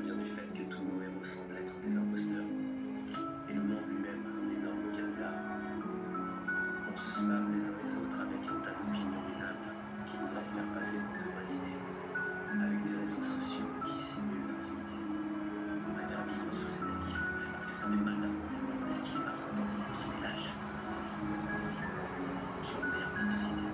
vient du fait que tous nos héros semblent être des imposteurs. Et le monde lui-même a un énorme canular. On se spam les uns les autres avec un tas d'opinions minables qui nous laissent faire passer pour de vraies idées. Avec des réseaux sociaux qui simulent l'intimité. On préfère vivre sous ces natifs parce que ça fait mal d'affronter le monde qui est parfois tous des lâches. J'emmerde la société.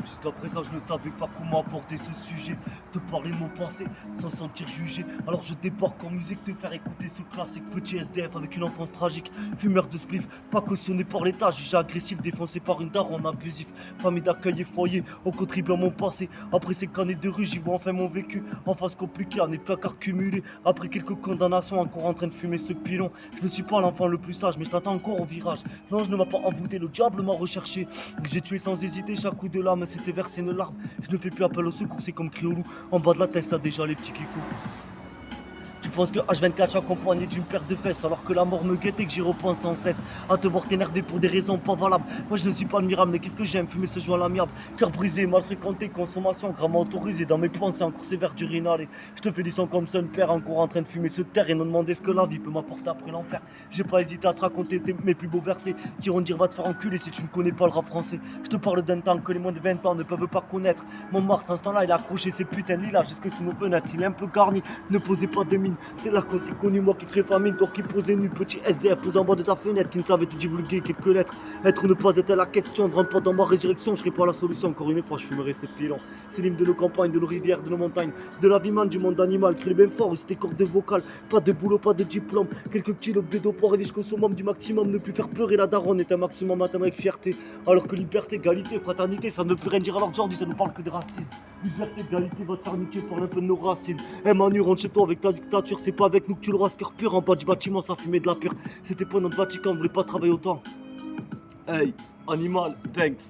Jusqu'à présent, je ne savais pas comment aborder ce sujet. Te parler de mon passé sans sentir jugé. Alors je débarque en musique, te faire écouter ce classique. Petit SDF avec une enfance tragique. Fumeur de spliff, pas cautionné par l'État. Jugé agressif, défoncé par une daronne abusif. Famille d'accueil et foyer, on contribue à mon passé. Après ces années de rue, j'y vois enfin mon vécu. En face compliquée, à n'est pas qu'à cumuler. Après quelques condamnations, encore en train de fumer ce pilon. Je ne suis pas l'enfant le plus sage, mais je t'attends encore au virage. Non, je ne m'ai pas envoûté, le diable m'a recherché. J'ai tué sans hésiter, chaque coup de lame c'était versé une larme. Je ne fais plus appel au secours, c'est comme crier au loup. En bas de la tête, ça déjà les petits qui courent. Tu penses que H24 je suis accompagné d'une paire de fesses alors que la mort me guette et que j'y repense sans cesse. À te voir t'énerver pour des raisons pas valables. Moi je ne suis pas admirable mais qu'est-ce que j'aime fumer ce joint à l'amiable. Cœur brisé, mal fréquenté, consommation gramment autorisée. Dans mes pensées encore sévère d'urinal. Je te fais du sang comme son père encore en train de fumer ce terre et me demander ce que la vie peut m'apporter après l'enfer. J'ai pas hésité à te raconter mes plus beaux versets qui iront dire va te faire enculer si tu ne connais pas le rap français. Je te parle d'un temps que les moins de 20 ans ne peuvent pas connaître. Mon Marthe en ce temps-là il a accroché ses putains de lilas jusque sous nos fenêtres. Il est un peu garni, ne posez pas de mine. C'est là qu'on s'est connu, moi qui crée famine, toi qui posais nu, petit SDF posé en bas de ta fenêtre, qui ne savait te divulguer quelques lettres. Être ou ne pas être la question, ne rentre pas dans ma résurrection, je serai pas la solution, encore une fois je fumerai ces pilons. C'est l'hymne de nos campagnes, de nos rivières, de nos montagnes, de la vie man, du monde animal, crie bien fort, c'était cordes vocales, pas de boulot, pas de diplôme, quelques kilos de bédo pour arriver jusqu'au summum du maximum, ne plus faire pleurer la daronne est un maximum atteindre avec fierté, alors que liberté, égalité, fraternité, ça ne peut rien dire alors qu'aujourd'hui ça ne parle que de racisme. Liberté, égalité, va te faire niquer, parle un peu de nos racines. Manu, rentre chez toi avec ta dictature, c'est pas avec nous que tu l'auras, ce cœur pur en bas du bâtiment, ça fumait de la pure. C'était pas notre Vatican, on voulait pas travailler autant. Hey, animal, thanks.